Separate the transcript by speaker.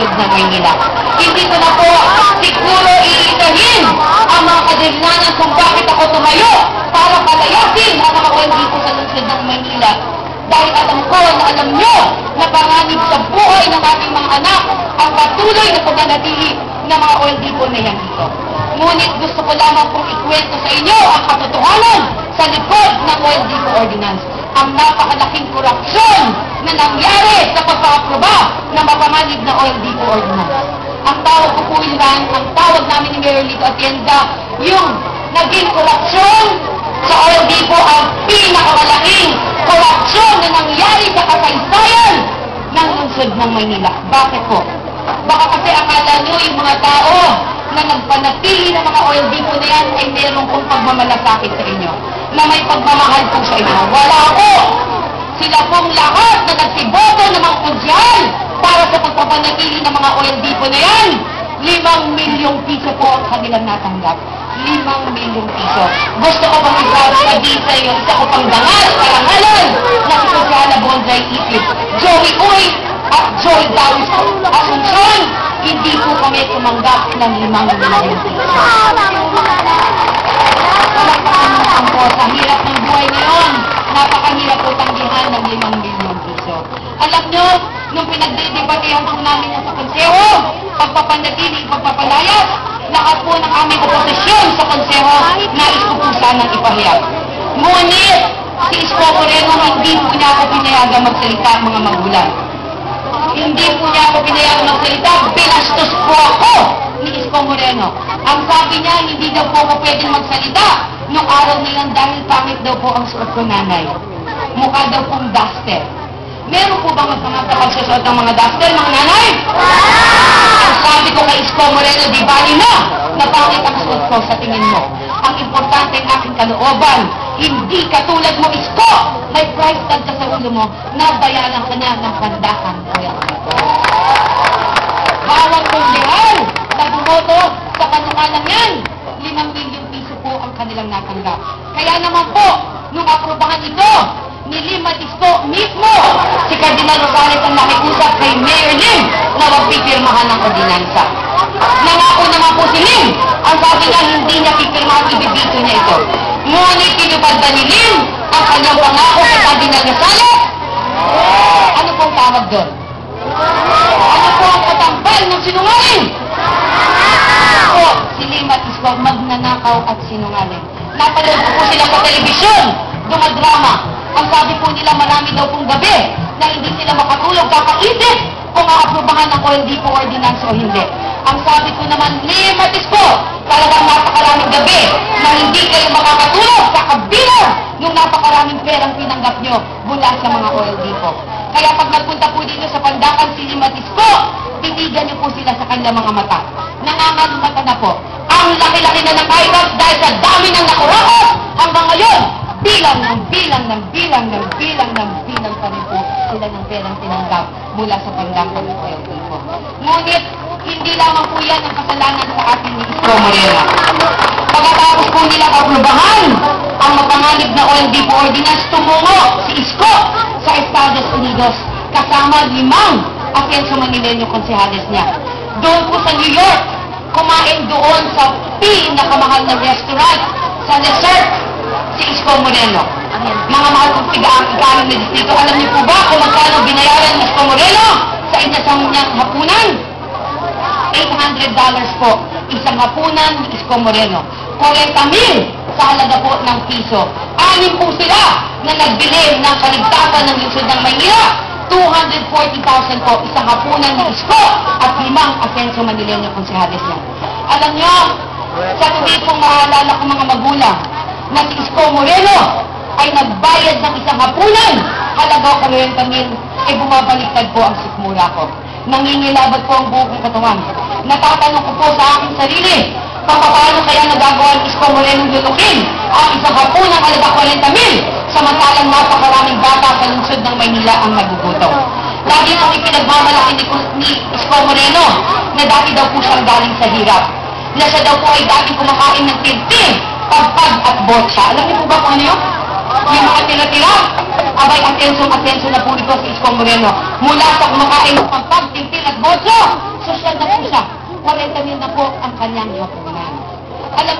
Speaker 1: lungsod ng Maynila. Hindi ko na po siguro iitahin ang mga kadalinan kung bakit ako tumayo para palayasin ang mga OLDP sa lungsod ng Maynila. Dahil alam ko na alam nyo na panganib sa buhay ng ating mga anak ang patuloy na pagnanatili ng mga OLDP na yan dito. Ngunit gusto ko lamang pong ikwento sa inyo ang katotohanan sa likod ng OLDP Ordinance. Ang napakalaking korupsyon na nangyari sa pagpapaaproba ng mapanganib na OLDP Ordinance. Ang tawag ko po yan, ang tawag namin ni Mayor Lito Atienza, yung naging korupsyon sa OLDP ang pinakamalaking korupsyon na nangyari sa kasaysayan ng lungsod ng Maynila. Bakit po? Baka kasi akala nyo yung mga tao na nagpanatili ng mga OLDP na yan ay meron pong pagmamalasakit sa inyo, na may pagmamahal po sa inyo. Wala po! Sila pong lahat na nagsiboto ng mga konsyal para sa pagpapanatili ng mga OLDP na yan, 5 milyong piso po ang kanilang natanggap. 5 milyong piso. Gusto ko bang sabihin sa iyo, isa ko pang dangal, karangalan, na si Konsyala Bonjay Isip, Joey Uy, at Joy Dawis Asuncion, hindi po kami tumanggap ng 5 milyong piso. Napakahirap po sa hirap ng buhay ngayon. Napakahirap po tanggihan ng 5 milyong piso. Alam nyo, nung pinagdidebatehan po namin sa konseho, pagpapanatili, pagpapalayas, lahat po ng aming oposisyon sa konseho, nais ko po sanang ipahayag. Ngunit, si Isko Moreno, hindi po niya ako pinayagang magsalita mga magulang. Hindi po niya ako pinayagang magsalita, binastos po ako ni Isko Moreno. Ang sabi niya, hindi daw po ako pwedeng magsalita nung araw nilang dahil pangit daw po ang suot ko nanay. Mukha daw pong duster. Meron po bang magpangatapag sa suot ng mga duster, mga nanay? Ang sabi ko kay Isko Moreno, di bali na pangit ang suot ko sa tingin mo. Ang importante ng aking kalooban, hindi katulad mo, Isko, may price tag ka sa ulo mo, nabayaran ka na ng pandakan. Bawat kong lehal na bumoto sa panukalang yan, 5 milyong piso po ang kanilang natanggap. Kaya naman po, nung aprubahan ito, ni Lim at Isko mismo, si Cardinal Rosales ang nakiusap kay Mayor Lim na wag pipirmahan ng ordinansa. Nangako naman po si Lim, ang sabi niya hindi niya pipirmahan, ibibito niya ito. Ngunit tinupad ba ni Lim ang kanyang pangako kay Cardinal Rosales? Ano pong tawag doon? Ano po ang katambal ng sinungaling? Po, si Lim at Isko magnanakaw at sinungaling. Napanood po sila sa telebisyon, dumadrama. Ang sabi po nila marami daw pong gabi na hindi sila makatulog kakaisip kung aaprubahan ng OLDP Ordinance o hindi. Ang sabi ko naman, Lim at Isko, talagang napakaraming gabi na hindi kayo makakatulog sa kabila ng napakaraming perang tinanggap nyo mula sa mga OLDP. Kaya pag nagpunta po dito sa Pandakan si Lim at Isko, titigan nyo po sila sa kanilang mga mata. Nangangalumata na po. Ang laki-laki na ng IRAS dahil sa dami ng nakurakot hanggang ngayon. Bilang pa rin po sila ng perang tinanggap mula sa Pandakan ng OLDP. Ngunit, hindi lamang po yan ang kasalanan sa atin ni Isko Moreno. Pagkatapos po nila aprubahan ang mapanganib na OLDP Ordinance, tumungo si Isko sa Estados Unidos kasama 5 Atencio Manileño konsehales niya. Doon po sa New York, kumain doon sa pinakamahal na restaurant sa Desert si Isko Moreno. Mga mahal kong tiga-ang na distrito, alam niyo po ba kung magkano binayaran ni Isko Moreno sa inyasang niyang hapunan? $800 po, isang hapunan ni Isko Moreno. 40,000 sa halaga po ng piso. 6 po sila na nagbili ng kaligtasan ng lungsod ng Maynila. 240,000 po, isang hapunan ni Isko at 5 Atencio Manileño konsehales niya. Alam niyo, sa tuwi pong maalala ko mga magulang na si Isko Moreno ay nagbayad ng isang hapunan, halaga 40,000, bumabaliktad po ang sikmura ko. Nangingilabot po ang buong katawan. Natatanong ko po sa aking sarili, paano kaya nagagawa ni Isko Moreno lulukin ang isang hapunan halaga 40,000, samantalang napakaraming bata sa lungsod ng Maynila ang nagugutom. Lagi nang ipinagmamalaki ni Isko Moreno na dati daw po siyang galing sa hirap. Na siya daw po ay dating kumakain ng tintin, pagpag at botsa. Alam niyo po ba kung ano yun? Yung mga tira-tira, abay atensyon na po ito si Isko Moreno. Mula sa kumakain ng pagpag, tintin at botsa, 40,000 na po ang kanyang hapunan. Alam